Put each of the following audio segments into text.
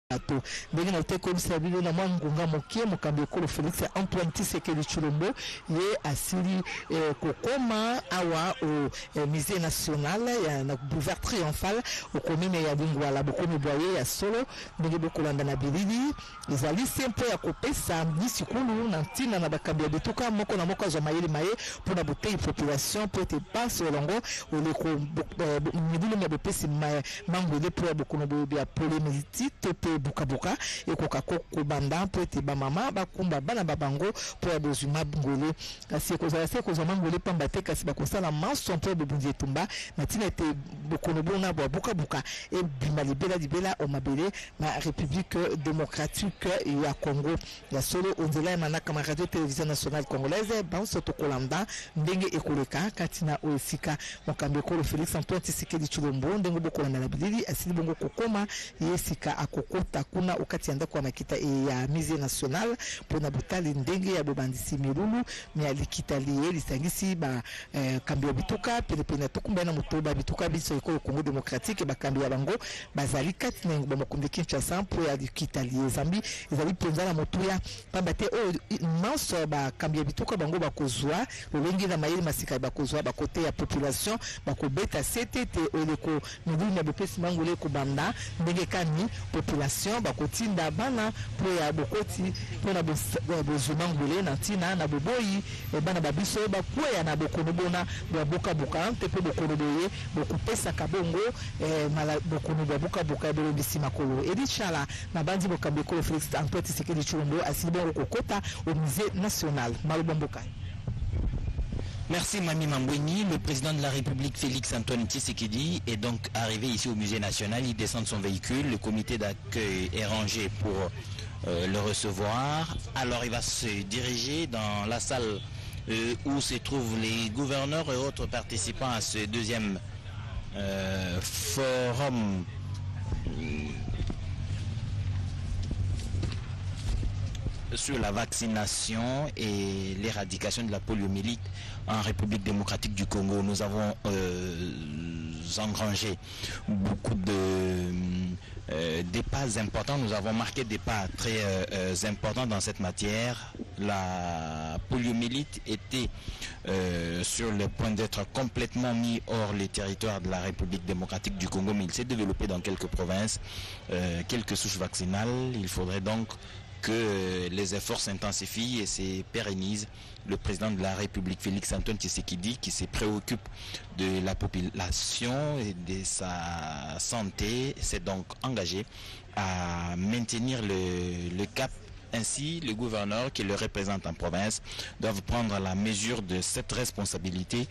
Ato ndenge na te komisa bino na mwangunga mokie mokambi ekolo Félix Antoine Tshisekedi Tshilombo ye asili kokoma awa au musée national ya na boulevard triomphal au commune ya Bingwala bokomi boye ya solo ndenge bokolanda na bilili ezali simple ya kopesa disikulu na ntina na bakambi ya bituka moko na moko azwa mayele maye mpona botei population po ete passe olongo oleko midulu ya bopesi mangwele po ya bokono boyebi ya polémiste pe bukabuka ekoka kobanda po ete bamama bakumba bana babango po ya bozuma ngwele kasi ekozala se ekozwa mangwele pamba te kasi bakosala maso mpo bobundi etumba na ntina ete bokono bona bwa bukabuka ebima libela o mabele na République démocratique ya Congo ya solo onzela ya manaka ma radio télévision nationale congolaise banso tokolanda ndenge ekoleka katina oesika mokambi ekolo Félix Antoine Tshisekedi Tshilombo ndenge bokolanda na bilili asili bongo kokoma yesika akokota kuna okati ya ndako ya makita ya musée national pona botali ndenge ya bobandisi milulu me alikitali lisangisi ba kambi ya bituka pelepena tokumba na motoba bituka biso ekolo Congo démocratique bakambi ya bango bazali kati na bamokonde Kinshasa po ya likitali zambi ezali penza na motuya pamba te o manso bakambi ya bituka bango bakozwa lolengi na mayeli masika bakozwa bakote ya population bakobeta CTT oleko milulu na bopesi mangole ko banda ndenge kani population bakotinda bana po ya bokoti po na bozuma ngole na ntina na boboyi bana babiso bakwea na bokono bona boka boka te pe bokono boye bokupesa kabongo mala bokono boka boka bolobisi makolo edichala na bandi bokambi ekolo Félix Antoine Tshisekedi Tshilombo asili bongo kokota au musée national malobomboka. Merci Mami Mambweni. Le président de la République Félix Antoine Tshisekedi est donc arrivé ici au musée national. Il descend de son véhicule. Le comité d'accueil est rangé pour le recevoir. Alors il va se diriger dans la salle où se trouvent les gouverneurs et autres participants à ce deuxième forum sur la vaccination et l'éradication de la poliomyélite en République démocratique du Congo. Nous avons engrangé beaucoup des pas importants. Nous avons marqué des pas très importants dans cette matière. La poliomyélite était sur le point d'être complètement mis hors les territoires de la République démocratique du Congo, mais il s'est développé dans quelques provinces, quelques souches vaccinales. Il faudrait donc que les efforts s'intensifient et se pérennisent. Le président de la République, Félix Antoine Tshisekedi, qui se préoccupe de la population et de sa santé, s'est donc engagé à maintenir le cap. Ainsi, les gouverneurs qui le représentent en province doivent prendre la mesure de cette responsabilité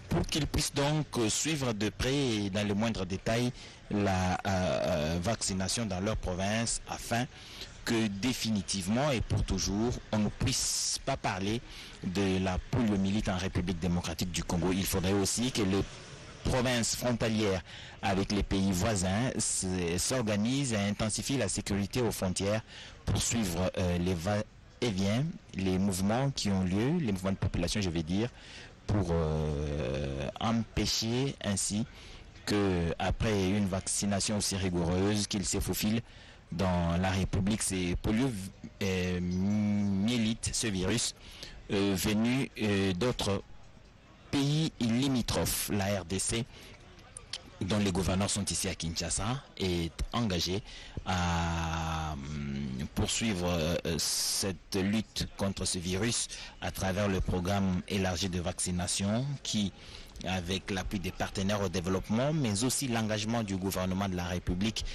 pour qu'ils puissent donc suivre de près et dans les moindres détails la vaccination dans leur province afin que définitivement et pour toujours, on ne puisse pas parler de la poliomyélite en République démocratique du Congo. Il faudrait aussi que les provinces frontalières avec les pays voisins s'organisent et intensifient la sécurité aux frontières pour suivre les va-et-vient, les mouvements qui ont lieu, les mouvements de population, je vais dire, pour empêcher ainsi que après une vaccination aussi rigoureuse qu'il se faufile dans la République, c'est poliomyélite, ce virus venu d'autres pays limitrophes. La RDC, dont les gouverneurs sont ici à Kinshasa, est engagé à poursuivre cette lutte contre ce virus à travers le programme élargi de vaccination qui, avec l'appui des partenaires au développement, mais aussi l'engagement du gouvernement de la République,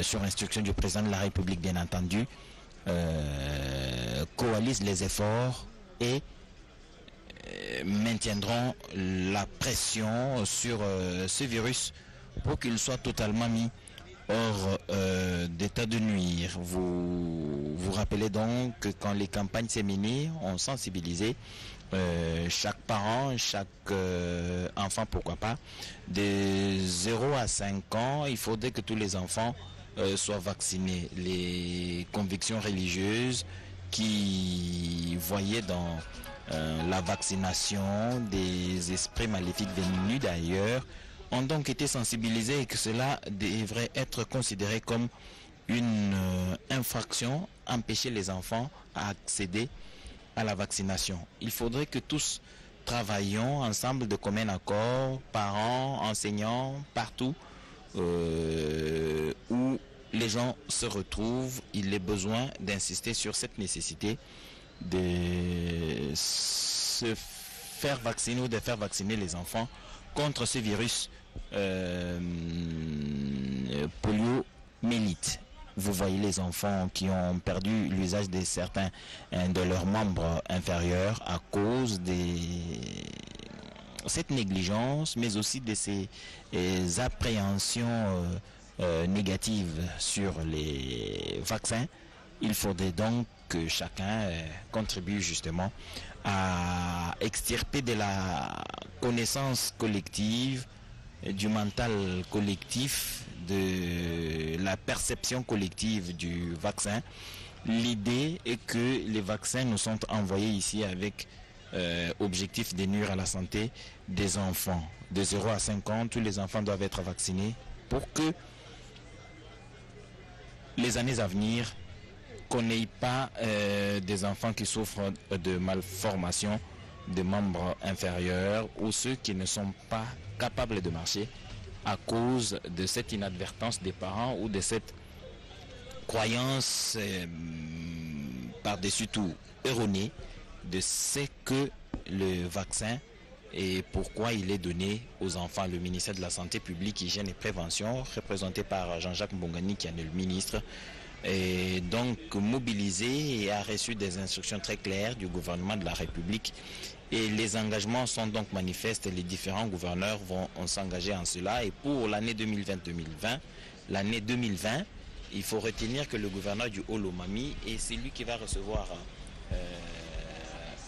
sur instruction du président de la République bien entendu, coalise les efforts et maintiendront la pression sur ce virus pour qu'il soit totalement mis hors d'état de nuire. Vous vous rappelez donc que quand les campagnes s'est menées, on sensibilisait chaque parent, chaque enfant, pourquoi pas, de 0 à 5 ans, il faudrait que tous les enfants soient vaccinés. Les convictions religieuses qui voyaient dans la vaccination des esprits maléfiques venus d'ailleurs ont donc été sensibilisés et que cela devrait être considéré comme une infraction, empêcher les enfants à accéder à la vaccination. Il faudrait que tous travaillions ensemble de commun accord, parents, enseignants, partout où les gens se retrouvent. Il est besoin d'insister sur cette nécessité de se faire vacciner ou de faire vacciner les enfants contre ce virus poliomyélite. Vous voyez les enfants qui ont perdu l'usage de certains de leurs membres inférieurs à cause de cette négligence, mais aussi de ces appréhensions négatives sur les vaccins. Il faudrait donc que chacun contribue justement à extirper de la connaissance collective, du mental collectif, de la perception collective du vaccin. L'idée est que les vaccins nous sont envoyés ici avec objectif de nuire à la santé des enfants. De 0 à 5 ans, tous les enfants doivent être vaccinés pour que les années à venir, qu'on n'ait pas des enfants qui souffrent de malformations de membres inférieurs ou ceux qui ne sont pas capables de marcher à cause de cette inadvertance des parents ou de cette croyance par-dessus tout erronée de ce que le vaccin et pourquoi il est donné aux enfants. Le ministère de la Santé publique, Hygiène et Prévention, représenté par Jean-Jacques Mbongani, qui est le ministre, est donc mobilisé et a reçu des instructions très claires du gouvernement de la République. Et les engagements sont donc manifestes. Les différents gouverneurs vont s'engager en cela. Et pour l'année 2020, il faut retenir que le gouverneur du Haut-Lomami est celui qui va recevoir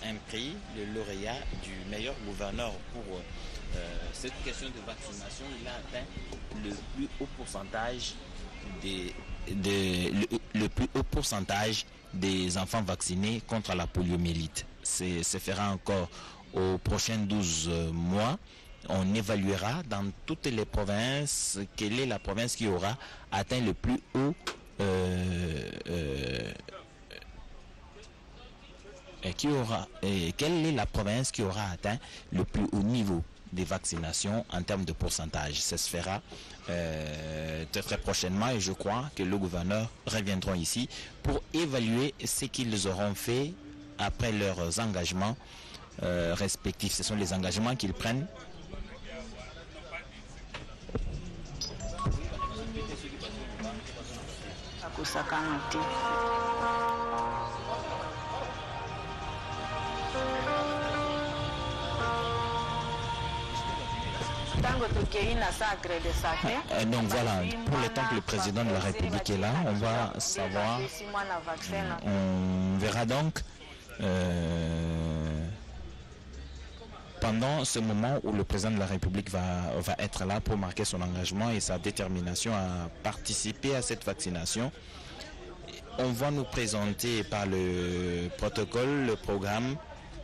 un prix, le lauréat du meilleur gouverneur pour cette question de vaccination. Il a atteint le plus haut pourcentage des enfants vaccinés contre la poliomyélite. Se fera encore aux prochains 12 mois. On évaluera dans toutes les provinces quelle est la province qui aura atteint le plus haut quelle est la province qui aura atteint le plus haut niveau des vaccinations en termes de pourcentage. Ça se fera très prochainement et je crois que le gouverneur reviendra ici pour évaluer ce qu'ils auront fait après leurs engagements respectifs. Ce sont les engagements qu'ils prennent. Donc voilà, pour le temps que le président de la République est là, on va savoir, on verra donc pendant ce moment où le président de la République va être là pour marquer son engagement et sa détermination à participer à cette vaccination. On va nous présenter par le protocole, le programme,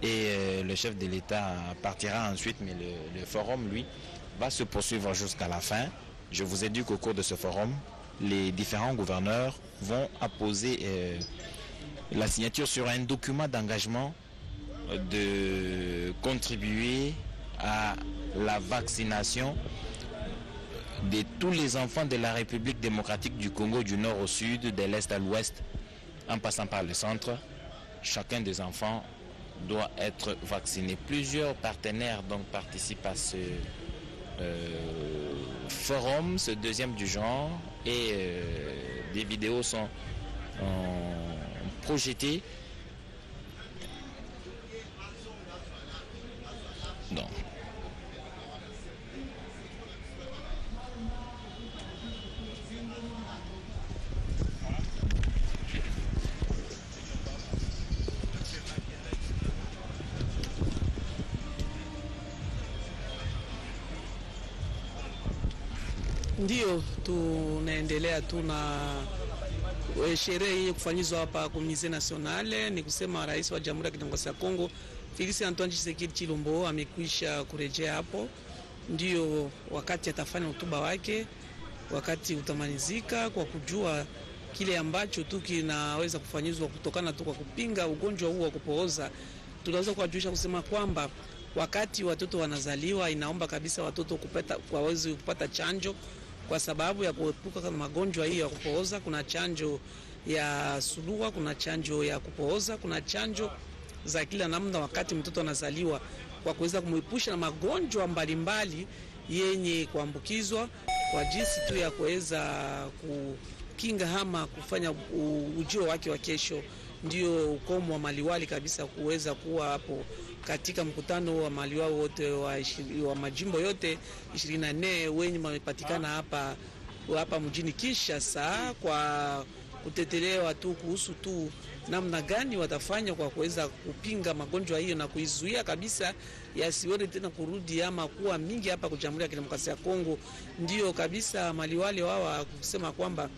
et le chef de l'État partira ensuite, mais le forum, lui, va se poursuivre jusqu'à la fin. Je vous ai dit qu'au cours de ce forum, les différents gouverneurs vont apposer la signature sur un document d'engagement de contribuer à la vaccination de tous les enfants de la République démocratique du Congo, du nord au sud, de l'est à l'ouest, en passant par le centre. Chacun des enfants doit être vacciné. Plusieurs partenaires donc participent à ce forum, ce deuxième du genre, et des vidéos sont projetées. Donc. Ndio tunaendelea tu na sherehe hii kufanyizwa hapa kwa Musée National. Ni kusema rais wa Jamhuri ya Kidemokrasia ya Kongo Felix Antoine Tshisekedi Tshilombo amekwisha kurejea hapo. Ndio wakati atafanya hotuba wake, wakati utamalizika kwa kujua kile ambacho tu kinaweza kufanyizwa kutokana tu kwa kupinga ugonjwa huu wa kupooza. Tunaweza kuwajulisha kusema kwamba wakati watoto wanazaliwa, inaomba kabisa watoto waweze kupata chanjo kwa sababu ya kuepuka magonjwa hiyo ya kupooza. Kuna chanjo ya surua, kuna chanjo ya kupooza, kuna chanjo za kila namna wakati mtoto anazaliwa, kwa kuweza kumepusha na magonjwa mbalimbali yenye kuambukizwa, kwa jinsi tu ya kuweza kukinga ama kufanya ujio wake wa kesho. Ndio ukomo wa maliwali kabisa kuweza kuwa hapo katika mkutano wa maliwali wote wa majimbo yote 24 wenye wamepatikana hapa mjini Kinshasa, kwa kutetelewa tu kuhusu tu namna gani watafanya kwa kuweza kupinga magonjwa hiyo na kuizuia kabisa yasiweze tena kurudi ama kuwa mingi hapa kwa Jamhuri ya Kidemokrasia ya Kongo. Ndio kabisa maliwali wao kusema kwamba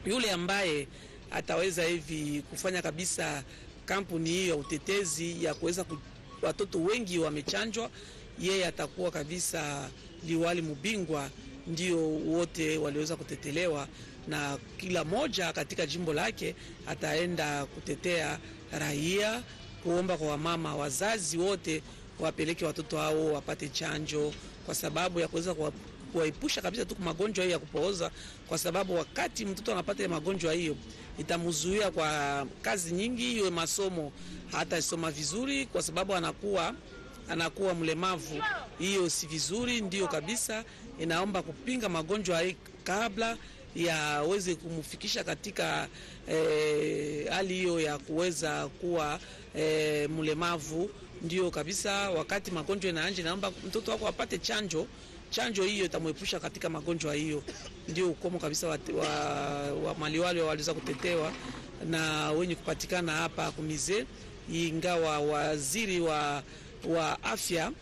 yule ambaye ataweza hivi kufanya kabisa kampuni hiyo ya utetezi ya kuweza watoto wengi wamechanjwa, yeye atakuwa kabisa liwali mubingwa. Ndio wote waliweza kutetelewa na kila moja katika jimbo lake ataenda kutetea raia, kuomba kwa wamama wazazi wote wapeleke watoto hao wapate chanjo kwa sababu ya kuweza kuwaepusha kabisa tu magonjwa hiyo ya kupooza, kwa sababu wakati mtoto anapata magonjwa hiyo itamzuia kwa kazi nyingi, hiyo masomo hata soma vizuri kwa sababu anakuwa mlemavu. Hiyo si vizuri. Ndio kabisa inaomba kupinga magonjwa hii kabla yaweze kumfikisha katika hali hiyo ya kuweza kuwa mlemavu. Ndio kabisa wakati magonjwa yanaanza, naomba mtoto wako apate chanjo. Chanjo hiyo itamwepusha katika magonjwa hiyo. Ndio ukomo kabisa wa maliwali waliweza kutetewa na wenye kupatikana hapa kumize, ingawa waziri wa afya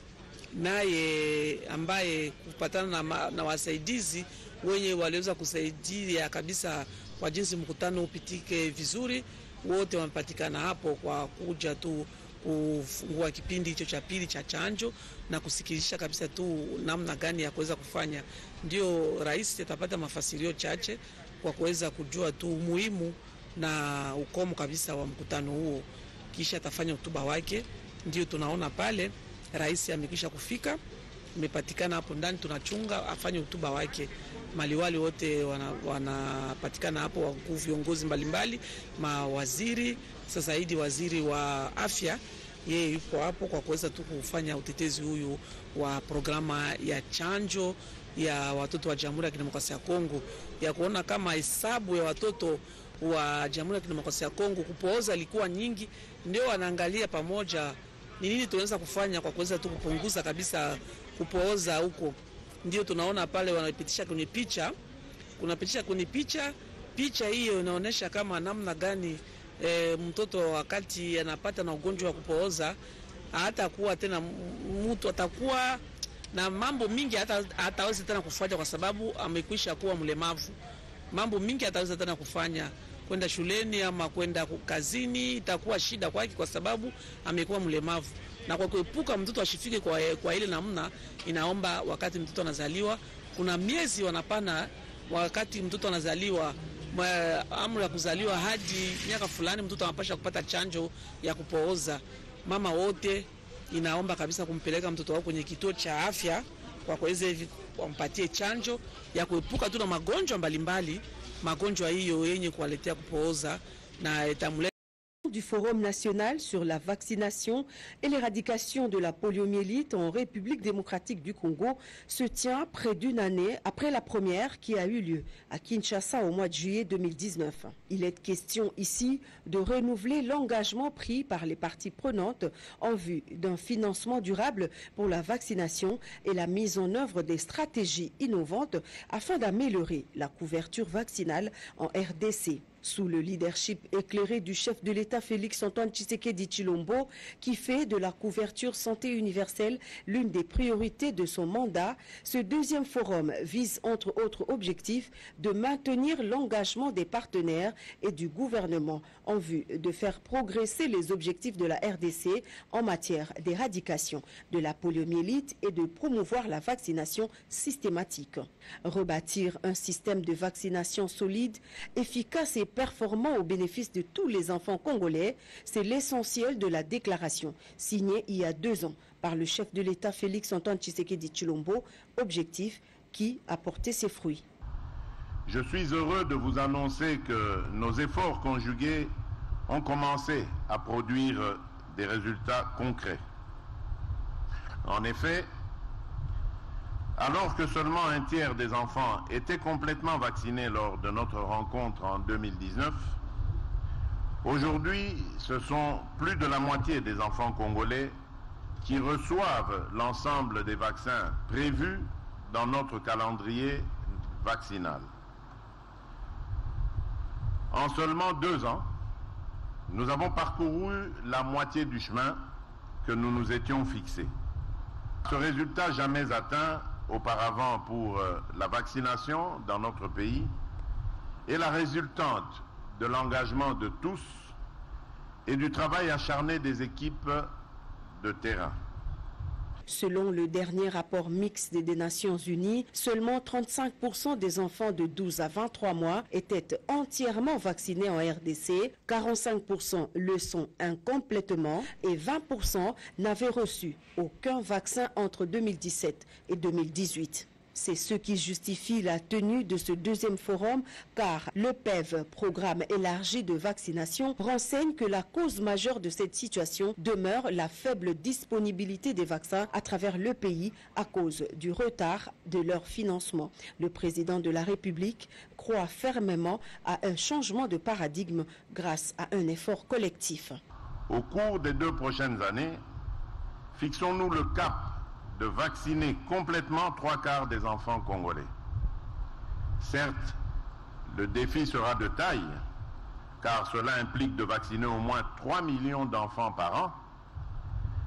naye ambaye kupatana na wasaidizi wenye waliweza kusaidia kabisa kwa jinsi mkutano upitike vizuri, wote wamepatikana hapo kwa kuja tu kufungua kipindi hicho cha pili cha chanjo na kusikilisha kabisa tu namna gani ya kuweza kufanya. Ndio rais atapata mafasirio chache kwa kuweza kujua tu umuhimu na ukomo kabisa wa mkutano huo, kisha atafanya hotuba wake. Ndio tunaona pale rais amekisha kufika, imepatikana hapo ndani, tunachunga afanye hotuba wake. Maliwali wote wanapatikana hapo, wakuu viongozi mbalimbali, mawaziri. Sasa zaidi waziri wa afya yeye yuko hapo kwa kuweza tu kufanya utetezi huyu wa programa ya chanjo ya watoto wa Jamhuri ya Kidemokrasia ya Kongo, ya kuona kama hesabu ya watoto wa Jamhuri ya Kidemokrasia ya Kongo kupooza ilikuwa nyingi. Ndio wanaangalia pamoja ni nini tunaweza kufanya kwa kuweza tu kupunguza kabisa kupooza huko. Ndio tunaona pale wanapitisha kwenye picha, kunapitisha kwenye picha hiyo inaonyesha kama namna gani mtoto wakati anapata na ugonjwa wa kupooza hatakuwa tena mtu, atakuwa na mambo mingi hataweza tena kufanya kwa sababu amekwisha kuwa mlemavu. Mambo mingi hataweza tena kufanya, kwenda shuleni ama kwenda kazini itakuwa shida kwake kwa sababu amekuwa mlemavu. Na kwa kuepuka mtoto ashifike kwa ile namna, inaomba wakati mtoto anazaliwa, kuna miezi wanapana wakati mtoto anazaliwa, amri ya kuzaliwa hadi miaka fulani mtoto anapaswa kupata chanjo ya kupooza. Mama wote inaomba kabisa kumpeleka mtoto wao kwenye kituo cha afya kwa kuweza hivi wampatie chanjo ya kuepuka tu na magonjwa mbalimbali, magonjwa hiyo yenye kuwaletea kupooza na itamuleta du Forum national sur la vaccination et l'éradication de la poliomyélite en République démocratique du Congo se tient près d'une année après la première qui a eu lieu à Kinshasa au mois de juillet 2019. Il est question ici de renouveler l'engagement pris par les parties prenantes en vue d'un financement durable pour la vaccination et la mise en œuvre des stratégies innovantes afin d'améliorer la couverture vaccinale en RDC. sous le leadership éclairé du chef de l'État Félix-Antoine Tshisekedi Tshilombo, qui fait de la couverture santé universelle l'une des priorités de son mandat. Ce deuxième forum vise entre autres objectifs de maintenir l'engagement des partenaires et du gouvernement en vue de faire progresser les objectifs de la RDC en matière d'éradication de la poliomyélite et de promouvoir la vaccination systématique. Rebâtir un système de vaccination solide, efficace et performant au bénéfice de tous les enfants congolais, c'est l'essentiel de la déclaration signée il y a 2 ans par le chef de l'État Félix-Antoine Tshisekedi Tshilombo, objectif qui a porté ses fruits. Je suis heureux de vous annoncer que nos efforts conjugués ont commencé à produire des résultats concrets. En effet, alors que seulement un tiers des enfants étaient complètement vaccinés lors de notre rencontre en 2019, aujourd'hui, ce sont plus de la moitié des enfants congolais qui reçoivent l'ensemble des vaccins prévus dans notre calendrier vaccinal. En seulement 2 ans, nous avons parcouru la moitié du chemin que nous nous étions fixés. Ce résultat jamais atteint auparavant pour la vaccination dans notre pays est la résultante de l'engagement de tous et du travail acharné des équipes de terrain. Selon le dernier rapport mixte des Nations Unies, seulement 35% des enfants de 12 à 23 mois étaient entièrement vaccinés en RDC, 45% le sont incomplètement et 20% n'avaient reçu aucun vaccin entre 2017 et 2018. C'est ce qui justifie la tenue de ce deuxième forum, car le PEV, programme élargi de vaccination, renseigne que la cause majeure de cette situation demeure la faible disponibilité des vaccins à travers le pays à cause du retard de leur financement. Le président de la République croit fermement à un changement de paradigme grâce à un effort collectif. Au cours des 2 prochaines années, fixons-nous le cap de vacciner complètement 3/4 des enfants congolais. Certes, le défi sera de taille, car cela implique de vacciner au moins 3 millions d'enfants par an,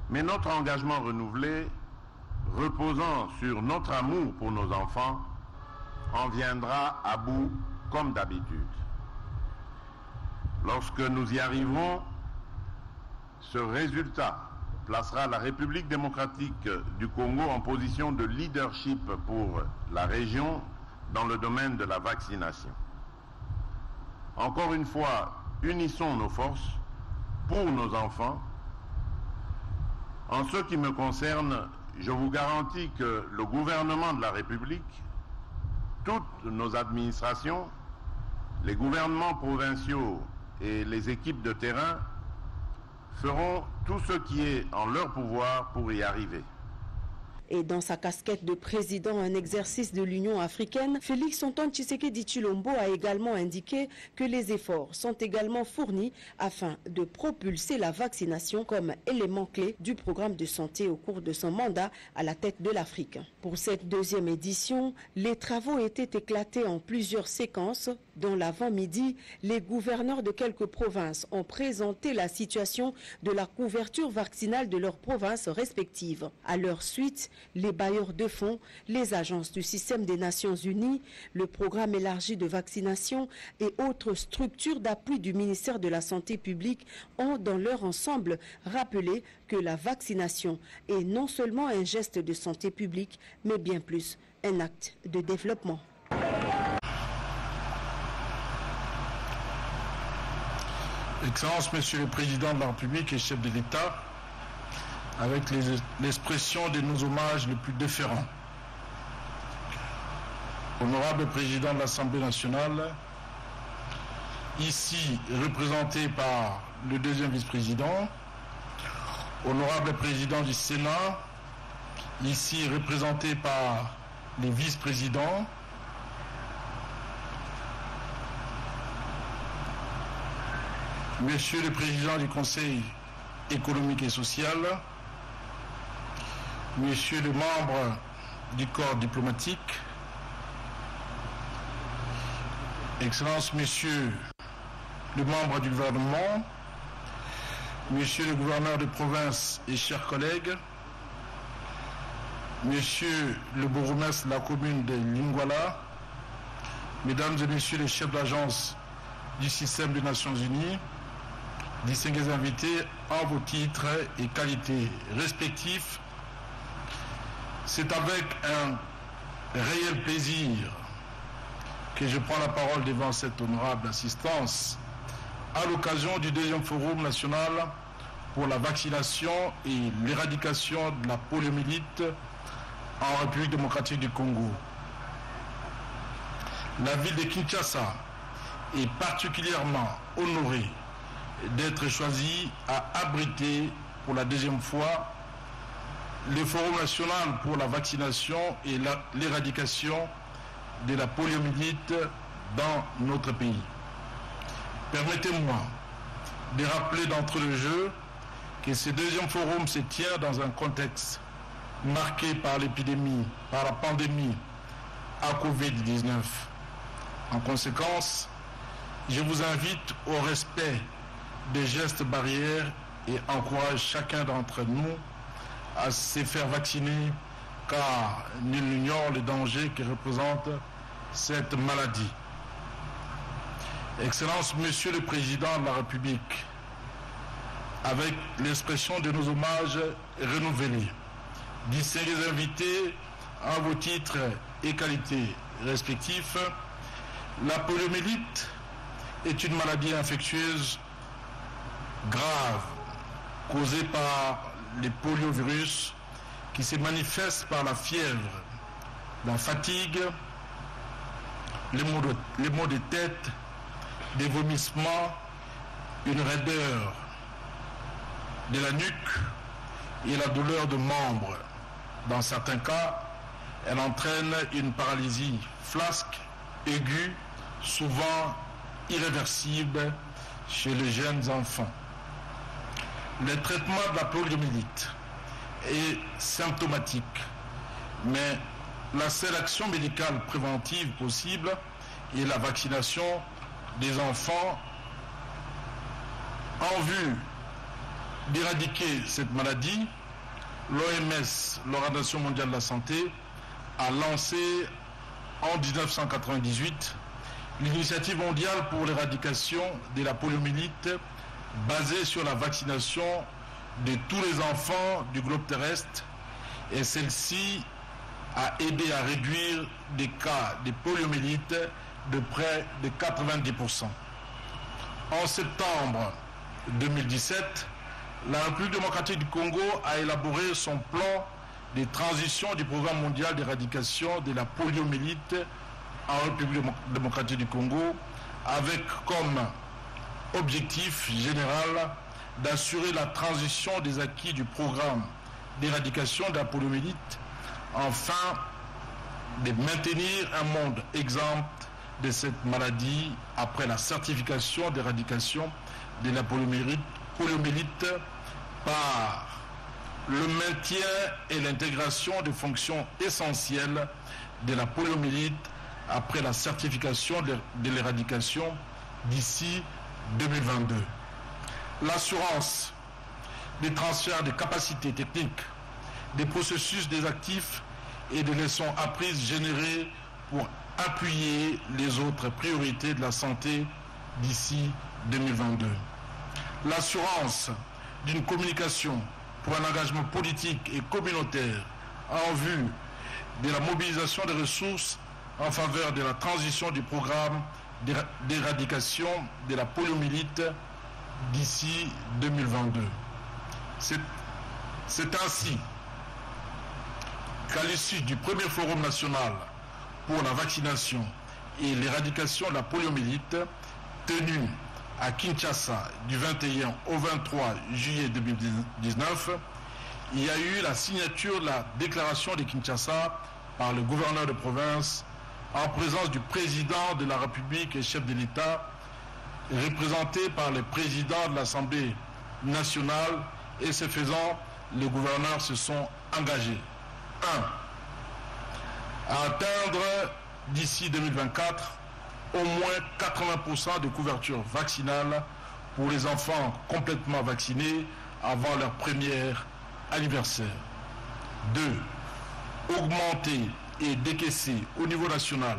mais notre engagement renouvelé, reposant sur notre amour pour nos enfants, en viendra à bout comme d'habitude. Lorsque nous y arriverons, ce résultat placera la République démocratique du Congo en position de leadership pour la région dans le domaine de la vaccination. Encore une fois, unissons nos forces pour nos enfants. En ce qui me concerne, je vous garantis que le gouvernement de la République, toutes nos administrations, les gouvernements provinciaux et les équipes de terrain feront tout ce qui est en leur pouvoir pour y arriver. Et dans sa casquette de président en exercice de l'Union africaine, Félix-Antoine Tshisekedi Tshilombo a également indiqué que les efforts sont également fournis afin de propulser la vaccination comme élément clé du programme de santé au cours de son mandat à la tête de l'Afrique. Pour cette deuxième édition, les travaux étaient éclatés en plusieurs séquences. Dans l'avant-midi, les gouverneurs de quelques provinces ont présenté la situation de la couverture vaccinale de leurs provinces respectives. À leur suite, les bailleurs de fonds, les agences du système des Nations Unies, le programme élargi de vaccination et autres structures d'appui du ministère de la Santé publique ont dans leur ensemble rappelé que la vaccination est non seulement un geste de santé publique, mais bien plus un acte de développement. Excellence, Monsieur le Président de la République et chef de l'État, avec l'expression de nos hommages les plus déférents. Honorable Président de l'Assemblée nationale, ici représenté par le deuxième vice-président, Honorable Président du Sénat, ici représenté par les vice-présidents, Monsieur le Président du Conseil économique et social, Monsieur le membre du corps diplomatique, Excellences, Messieurs les membres du gouvernement, Monsieur le gouverneur de province et chers collègues, Monsieur le bourgmestre de la commune de Lingwala, Mesdames et Messieurs les chefs d'agence du système des Nations Unies, distingués invités en vos titres et qualités respectifs, c'est avec un réel plaisir que je prends la parole devant cette honorable assistance à l'occasion du deuxième forum national pour la vaccination et l'éradication de la poliomyélite en République démocratique du Congo. La ville de Kinshasa est particulièrement honorée d'être choisie à abriter pour la deuxième fois le Forum national pour la vaccination et l'éradication de la poliomyélite dans notre pays. Permettez-moi de rappeler d'entrée de jeu que ce deuxième forum se tient dans un contexte marqué par l'épidémie, par la pandémie à Covid-19. En conséquence, je vous invite au respect des gestes barrières et encourage chacun d'entre nous à se faire vacciner car nul n'ignore le danger que représente cette maladie. Excellence, Monsieur le Président de la République, avec l'expression de nos hommages renouvelés, distingués invités en vos titres et qualités respectifs, la poliomyélite est une maladie infectieuse grave causée par les poliovirus qui se manifestent par la fièvre, la fatigue, les maux de tête, des vomissements, une raideur de la nuque et la douleur de membres. Dans certains cas, elle entraîne une paralysie flasque, aiguë, souvent irréversible chez les jeunes enfants. Le traitement de la poliomyélite est symptomatique, mais la seule action médicale préventive possible est la vaccination des enfants en vue d'éradiquer cette maladie. L'OMS, l'Organisation mondiale de la santé, a lancé en 1998 l'initiative mondiale pour l'éradication de la poliomyélite basée sur la vaccination de tous les enfants du globe terrestre, et celle-ci a aidé à réduire des cas de poliomyélite de près de 90%. En septembre 2017, la République démocratique du Congo a élaboré son plan de transition du programme mondial d'éradication de la poliomyélite en République démocratique du Congo, avec comme objectif général d'assurer la transition des acquis du programme d'éradication de la poliomyélite, afin de maintenir un monde exempt de cette maladie après la certification d'éradication de la poliomyélite par le maintien et l'intégration des fonctions essentielles de la poliomyélite après la certification de l'éradication d'ici 2022. L'assurance des transferts de capacités techniques, des processus des actifs et des leçons apprises générées pour appuyer les autres priorités de la santé d'ici 2022. L'assurance d'une communication pour un engagement politique et communautaire en vue de la mobilisation des ressources en faveur de la transition du programme d'éradication de la poliomyélite d'ici 2022. C'est ainsi qu'à l'issue du premier forum national pour la vaccination et l'éradication de la poliomyélite tenu à Kinshasa du 21 au 23 juillet 2019, il y a eu la signature de la déclaration de Kinshasa par le gouverneur de province en présence du président de la République et chef de l'État, représenté par le président de l'Assemblée nationale, et ce faisant, les gouverneurs se sont engagés. 1. À atteindre d'ici 2024 au moins 80% de couverture vaccinale pour les enfants complètement vaccinés avant leur premier anniversaire. 2. Augmenter et décaisser au niveau national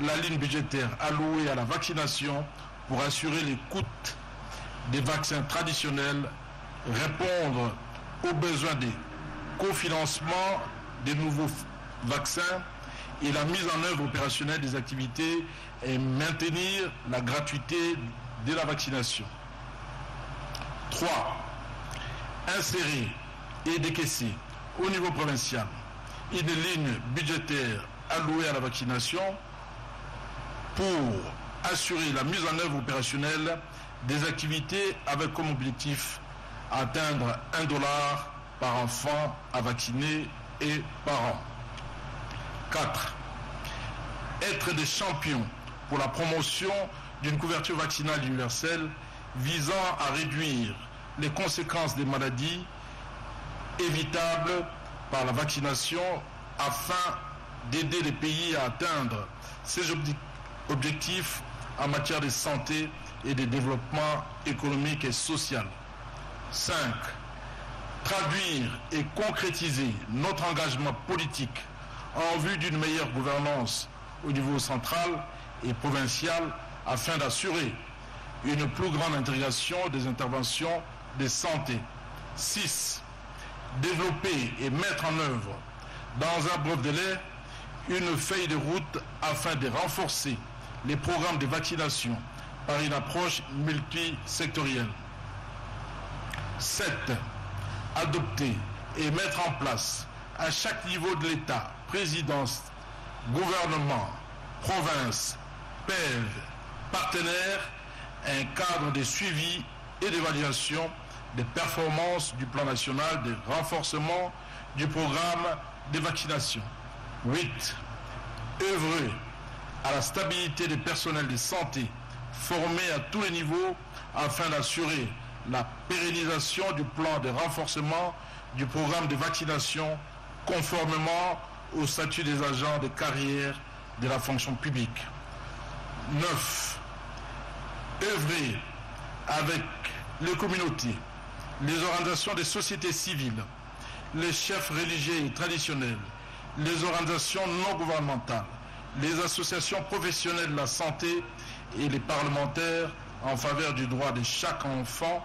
la ligne budgétaire allouée à la vaccination pour assurer les coûts des vaccins traditionnels, répondre aux besoins des cofinancements des nouveaux vaccins et la mise en œuvre opérationnelle des activités et maintenir la gratuité de la vaccination. 3. Insérer et décaisser au niveau provincial une ligne budgétaire allouée à la vaccination pour assurer la mise en œuvre opérationnelle des activités avec comme objectif atteindre $1 par enfant à vacciner et par an. 4. Être des champions pour la promotion d'une couverture vaccinale universelle visant à réduire les conséquences des maladies évitables par la vaccination afin d'aider les pays à atteindre ces objectifs en matière de santé et de développement économique et social. 5. Traduire et concrétiser notre engagement politique en vue d'une meilleure gouvernance au niveau central et provincial afin d'assurer une plus grande intégration des interventions de santé. 6. Développer et mettre en œuvre dans un bref délai une feuille de route afin de renforcer les programmes de vaccination par une approche multisectorielle. 7. Adopter et mettre en place à chaque niveau de l'État, présidence, gouvernement, province, PEV, partenaires, un cadre de suivi et d'évaluation des performances du plan national de renforcement du programme de vaccination. 8. Œuvrer à la stabilité des personnels de santé formés à tous les niveaux afin d'assurer la pérennisation du plan de renforcement du programme de vaccination conformément au statut des agents de carrière de la fonction publique. 9. Œuvrer avec les communautés, les organisations des sociétés civiles, les chefs religieux et traditionnels, les organisations non gouvernementales, les associations professionnelles de la santé et les parlementaires en faveur du droit de chaque enfant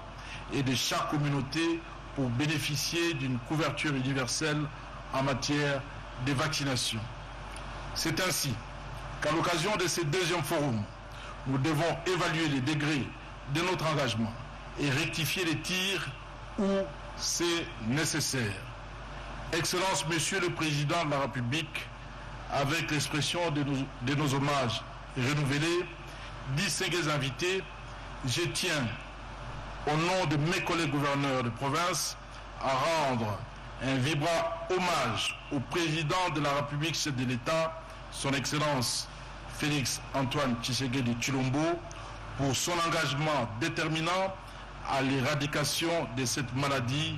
et de chaque communauté pour bénéficier d'une couverture universelle en matière de vaccination. C'est ainsi qu'à l'occasion de ce deuxième forum, nous devons évaluer les degrés de notre engagement et rectifier les tirs où c'est nécessaire. Excellence, Monsieur le Président de la République, avec l'expression de nos hommages renouvelés, distingués invités, je tiens, au nom de mes collègues gouverneurs de province, à rendre un vibrant hommage au Président de la République, chef de l'État, son Excellence Félix Antoine Tshisekedi Tshilombo, pour son engagement déterminant à l'éradication de cette maladie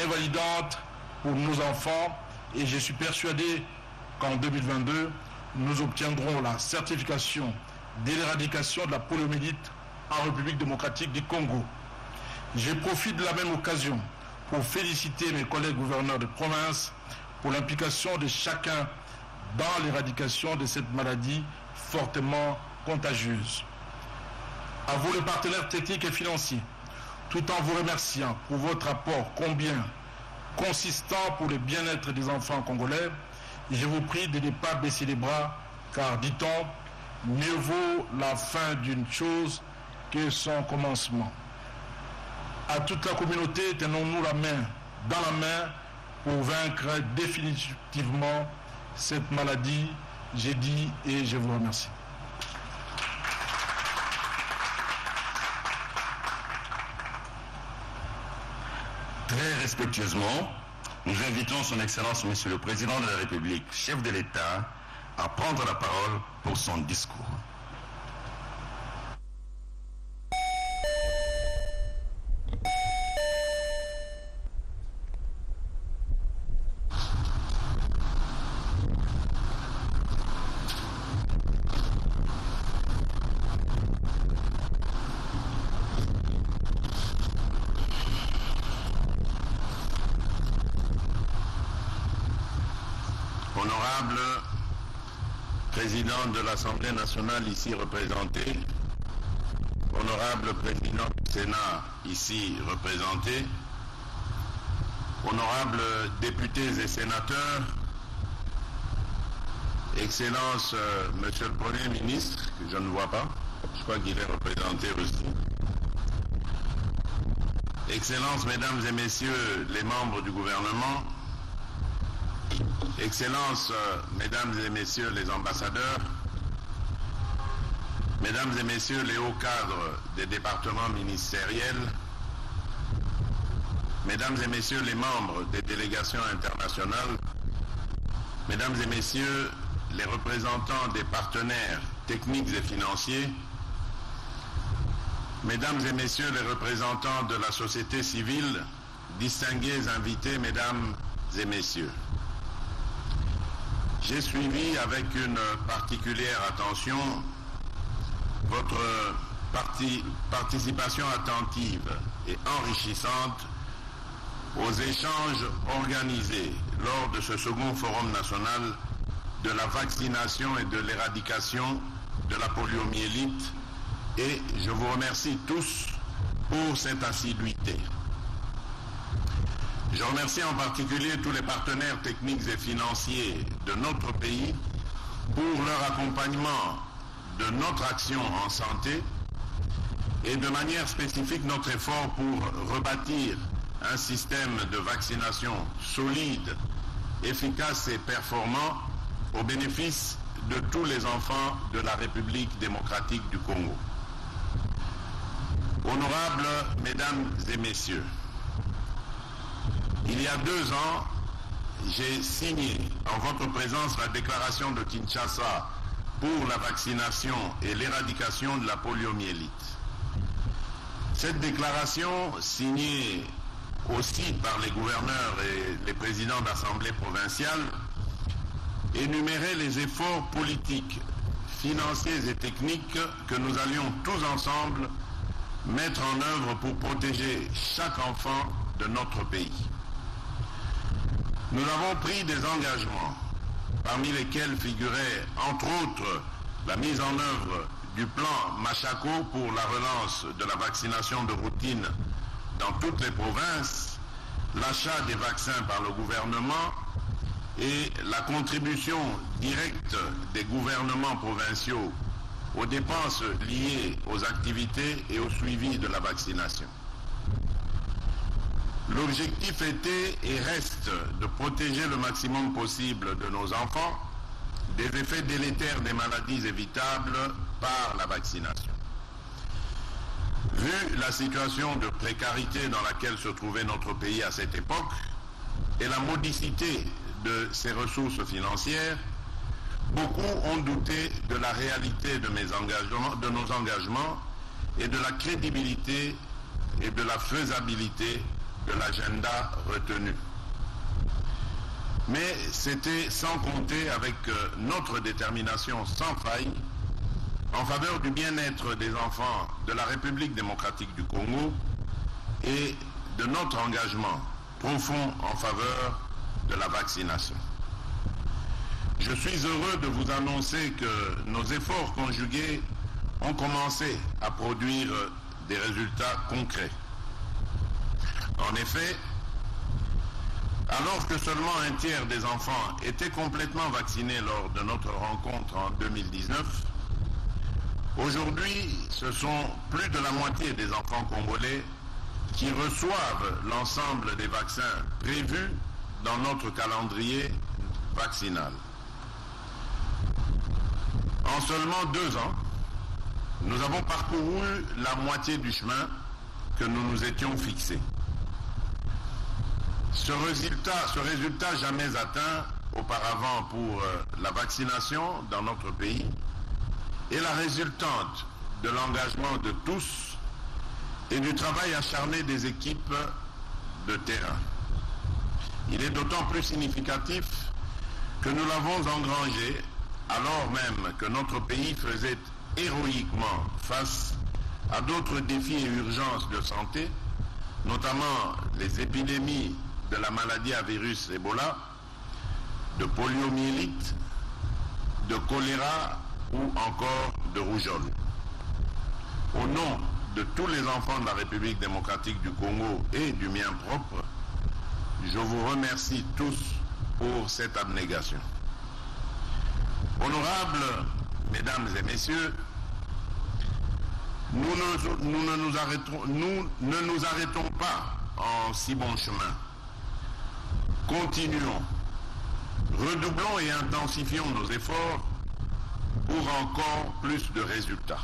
invalidante pour nos enfants, et je suis persuadé qu'en 2022, nous obtiendrons la certification de l'éradication de la poliomyélite en République démocratique du Congo. Je profite de la même occasion pour féliciter mes collègues gouverneurs de province pour l'implication de chacun dans l'éradication de cette maladie fortement contagieuse. À vous les partenaires techniques et financiers, tout en vous remerciant pour votre apport combien consistant pour le bien-être des enfants congolais, je vous prie de ne pas baisser les bras, car, dit-on, mieux vaut la fin d'une chose que son commencement. À toute la communauté, tenons-nous la main dans la main pour vaincre définitivement cette maladie. J'ai dit et je vous remercie. Très respectueusement, nous invitons son Excellence Monsieur le Président de la République, chef de l'État, à prendre la parole pour son discours. Honorable Président de l'Assemblée nationale ici représenté, Honorable Président du Sénat ici représenté, Honorables députés et sénateurs, Excellence Monsieur le Premier ministre, que je ne vois pas, je crois qu'il est représenté aussi, Excellences, Mesdames et Messieurs les membres du gouvernement, Excellences, Mesdames et Messieurs les ambassadeurs, Mesdames et Messieurs les hauts cadres des départements ministériels, Mesdames et Messieurs les membres des délégations internationales, Mesdames et Messieurs les représentants des partenaires techniques et financiers, Mesdames et Messieurs les représentants de la société civile, distingués invités, Mesdames et Messieurs. J'ai suivi avec une particulière attention votre participation attentive et enrichissante aux échanges organisés lors de ce second forum national de la vaccination et de l'éradication de la poliomyélite, et je vous remercie tous pour cette assiduité. Je remercie en particulier tous les partenaires techniques et financiers de notre pays pour leur accompagnement de notre action en santé et de manière spécifique notre effort pour rebâtir un système de vaccination solide, efficace et performant au bénéfice de tous les enfants de la République démocratique du Congo. Honorables Mesdames et Messieurs, il y a 2 ans, j'ai signé en votre présence la déclaration de Kinshasa pour la vaccination et l'éradication de la poliomyélite. Cette déclaration, signée aussi par les gouverneurs et les présidents d'assemblée provinciale, énumérait les efforts politiques, financiers et techniques que nous allions tous ensemble mettre en œuvre pour protéger chaque enfant de notre pays. Nous avons pris des engagements, parmi lesquels figurait entre autres la mise en œuvre du plan Machako pour la relance de la vaccination de routine dans toutes les provinces, l'achat des vaccins par le gouvernement et la contribution directe des gouvernements provinciaux aux dépenses liées aux activités et au suivi de la vaccination. L'objectif était et reste de protéger le maximum possible de nos enfants des effets délétères des maladies évitables par la vaccination. Vu la situation de précarité dans laquelle se trouvait notre pays à cette époque et la modicité de ses ressources financières, beaucoup ont douté de la réalité de nos engagements et de la crédibilité et de la faisabilité de l'agenda retenu. Mais c'était sans compter avec notre détermination sans faille en faveur du bien-être des enfants de la République démocratique du Congo et de notre engagement profond en faveur de la vaccination. Je suis heureux de vous annoncer que nos efforts conjugués ont commencé à produire des résultats concrets. En effet, alors que seulement un tiers des enfants étaient complètement vaccinés lors de notre rencontre en 2019, aujourd'hui, ce sont plus de la moitié des enfants congolais qui reçoivent l'ensemble des vaccins prévus dans notre calendrier vaccinal. En seulement 2 ans, nous avons parcouru la moitié du chemin que nous nous étions fixés. Ce résultat jamais atteint auparavant pour la vaccination dans notre pays est la résultante de l'engagement de tous et du travail acharné des équipes de terrain. Il est d'autant plus significatif que nous l'avons engrangé alors même que notre pays faisait héroïquement face à d'autres défis et urgences de santé, notamment les épidémies de la maladie à virus Ebola, de poliomyélite, de choléra ou encore de rougeole. Au nom de tous les enfants de la République démocratique du Congo et du mien propre, je vous remercie tous pour cette abnégation. Honorables mesdames et messieurs, nous ne nous arrêtons pas en si bon chemin. Continuons, redoublons et intensifions nos efforts pour encore plus de résultats.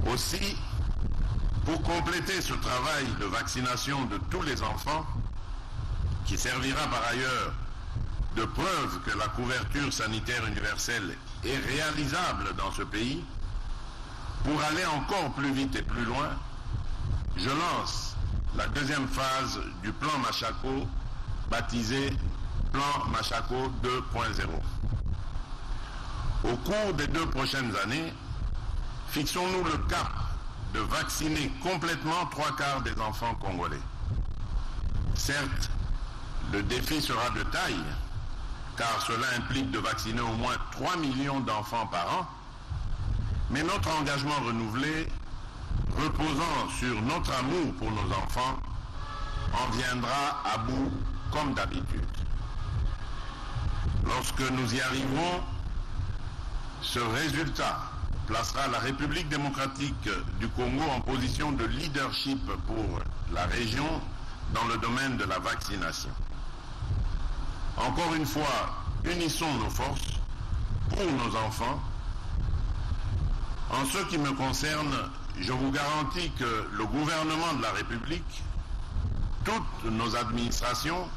Aussi, pour compléter ce travail de vaccination de tous les enfants, qui servira par ailleurs de preuve que la couverture sanitaire universelle est réalisable dans ce pays, pour aller encore plus vite et plus loin, je lance la deuxième phase du plan Machako, baptisé Plan Machako 2.0. Au cours des 2 prochaines années, fixons-nous le cap de vacciner complètement 3/4 des enfants congolais. Certes, le défi sera de taille, car cela implique de vacciner au moins 3 millions d'enfants par an, mais notre engagement renouvelé, reposant sur notre amour pour nos enfants, en viendra à bout comme d'habitude. Lorsque nous y arriverons, ce résultat placera la République démocratique du Congo en position de leadership pour la région dans le domaine de la vaccination. Encore une fois, unissons nos forces pour nos enfants. En ce qui me concerne, je vous garantis que le gouvernement de la République, toutes nos administrations,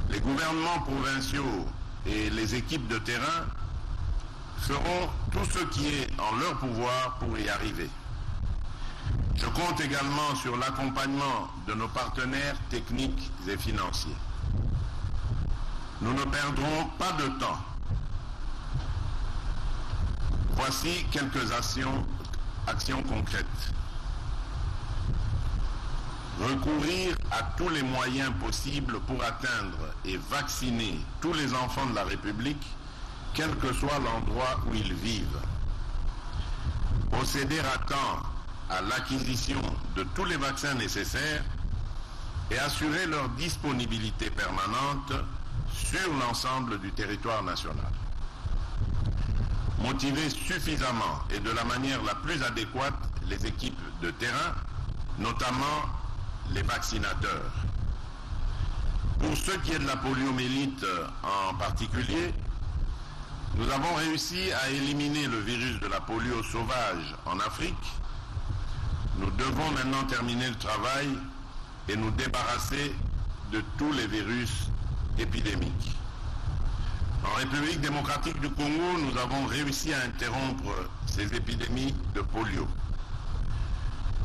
les gouvernements provinciaux et les équipes de terrain feront tout ce qui est en leur pouvoir pour y arriver. Je compte également sur l'accompagnement de nos partenaires techniques et financiers. Nous ne perdrons pas de temps. Voici quelques actions concrètes. Recourir à tous les moyens possibles pour atteindre et vacciner tous les enfants de la République, quel que soit l'endroit où ils vivent. Procéder à temps à l'acquisition de tous les vaccins nécessaires et assurer leur disponibilité permanente sur l'ensemble du territoire national. Motiver suffisamment et de la manière la plus adéquate les équipes de terrain, notamment les vaccinateurs. Pour ce qui est de la poliomyélite en particulier, nous avons réussi à éliminer le virus de la polio sauvage en Afrique. Nous devons maintenant terminer le travail et nous débarrasser de tous les virus épidémiques. En République démocratique du Congo, nous avons réussi à interrompre ces épidémies de polio.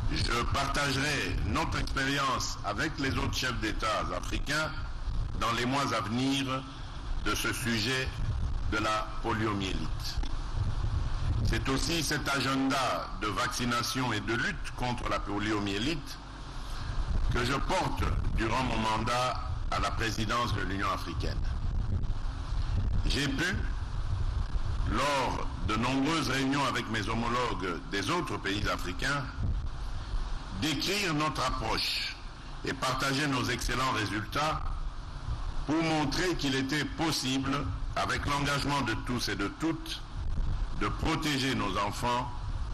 Je partagerai notre expérience avec les autres chefs d'État africains dans les mois à venir de ce sujet de la poliomyélite. C'est aussi cet agenda de vaccination et de lutte contre la poliomyélite que je porte durant mon mandat à la présidence de l'Union africaine. J'ai pu, lors de nombreuses réunions avec mes homologues des autres pays africains, décrire notre approche et partager nos excellents résultats pour montrer qu'il était possible, avec l'engagement de tous et de toutes, de protéger nos enfants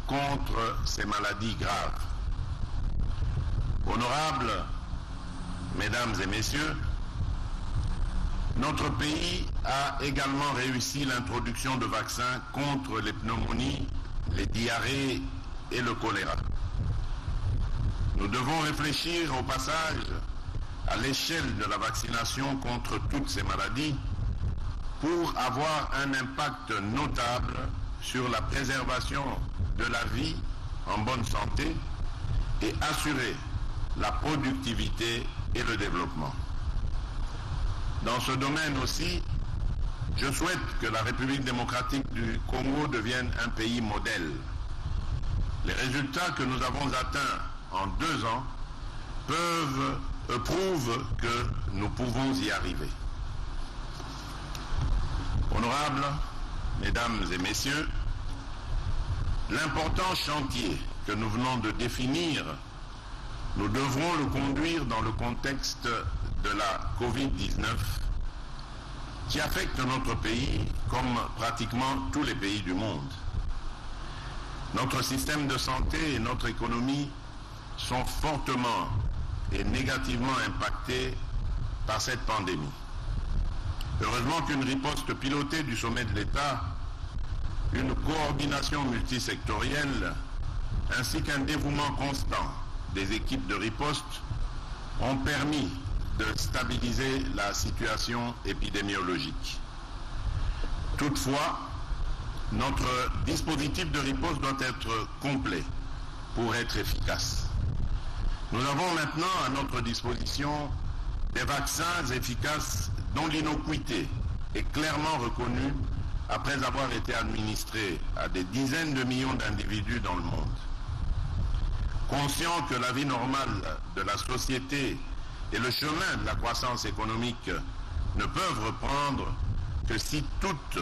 contre ces maladies graves. Honorables mesdames et messieurs, notre pays a également réussi l'introduction de vaccins contre les pneumonies, les diarrhées et le choléra. Nous devons réfléchir au passage à l'échelle de la vaccination contre toutes ces maladies pour avoir un impact notable sur la préservation de la vie en bonne santé et assurer la productivité et le développement. Dans ce domaine aussi, je souhaite que la République démocratique du Congo devienne un pays modèle. Les résultats que nous avons atteints en 2 ans prouvent que nous pouvons y arriver. Honorables, Mesdames et Messieurs, l'important chantier que nous venons de définir, nous devrons le conduire dans le contexte de la Covid-19 qui affecte notre pays comme pratiquement tous les pays du monde. Notre système de santé et notre économie sont fortement et négativement impactés par cette pandémie. Heureusement qu'une riposte pilotée du sommet de l'État, une coordination multisectorielle ainsi qu'un dévouement constant des équipes de riposte ont permis de stabiliser la situation épidémiologique. Toutefois, notre dispositif de riposte doit être complet pour être efficace. Nous avons maintenant à notre disposition des vaccins efficaces dont l'innocuité est clairement reconnue après avoir été administrés à des dizaines de millions d'individus dans le monde. Conscient que la vie normale de la société et le chemin de la croissance économique ne peuvent reprendre que si toutes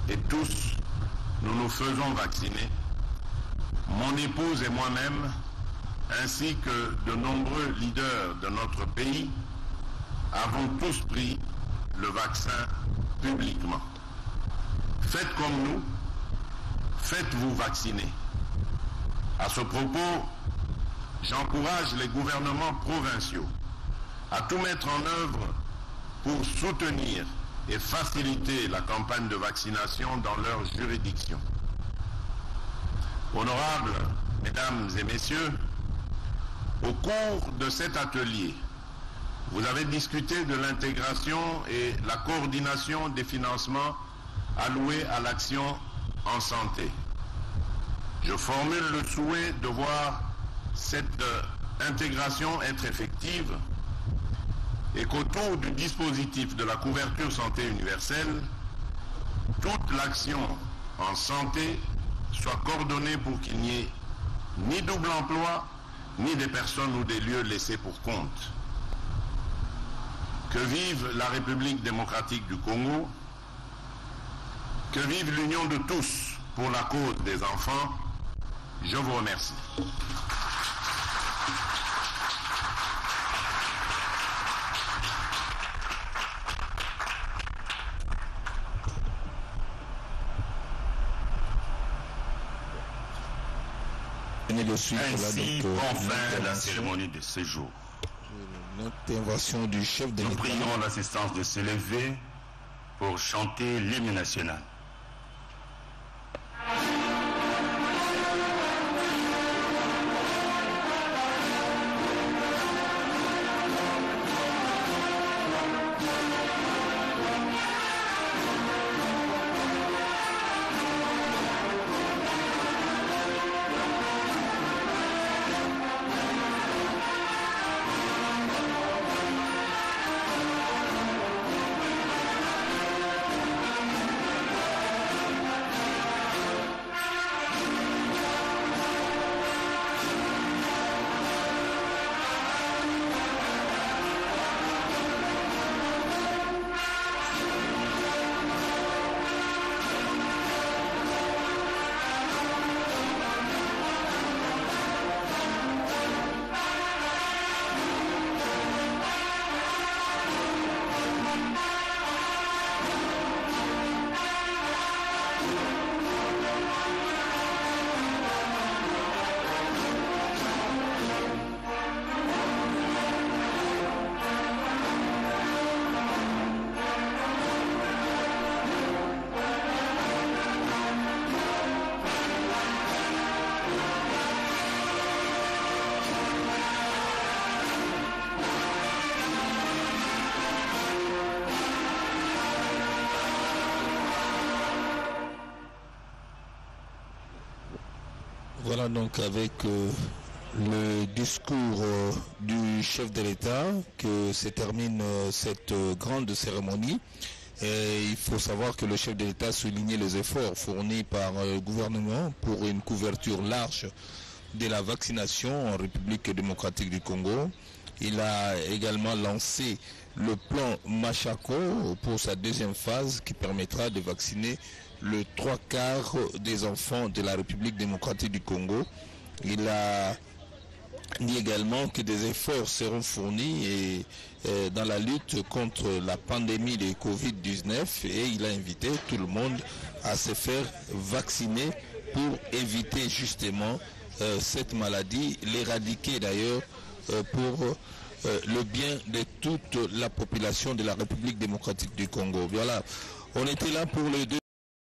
et tous nous nous faisons vacciner, mon épouse et moi-même, ainsi que de nombreux leaders de notre pays, avons tous pris le vaccin publiquement. Faites comme nous, faites-vous vacciner. À ce propos, j'encourage les gouvernements provinciaux à tout mettre en œuvre pour soutenir et faciliter la campagne de vaccination dans leur juridiction. Honorables Mesdames et Messieurs, au cours de cet atelier, vous avez discuté de l'intégration et la coordination des financements alloués à l'action en santé. Je formule le souhait de voir cette intégration être effective et qu'autour du dispositif de la couverture santé universelle, toute l'action en santé soit coordonnée pour qu'il n'y ait ni double emploi, ni des personnes ou des lieux laissés pour compte. Que vive la République démocratique du Congo, que vive l'union de tous pour la cause des enfants. Je vous remercie. Ainsi prend fin la cérémonie de ce jour. L'intervention du chef de Nous l'État. prions l'assistance de se lever pour chanter l'hymne national. Voilà donc avec le discours du chef de l'État que se termine cette grande cérémonie. Et il faut savoir que le chef de l'État a souligné les efforts fournis par le gouvernement pour une couverture large de la vaccination en République démocratique du Congo. Il a également lancé le plan Machako pour sa deuxième phase qui permettra de vacciner le 3/4 des enfants de la République démocratique du Congo. Il a dit également que des efforts seront fournis dans la lutte contre la pandémie de Covid-19 et il a invité tout le monde à se faire vacciner pour éviter justement cette maladie, l'éradiquer d'ailleurs pour le bien de toute la population de la République démocratique du Congo. Voilà, on était là pour le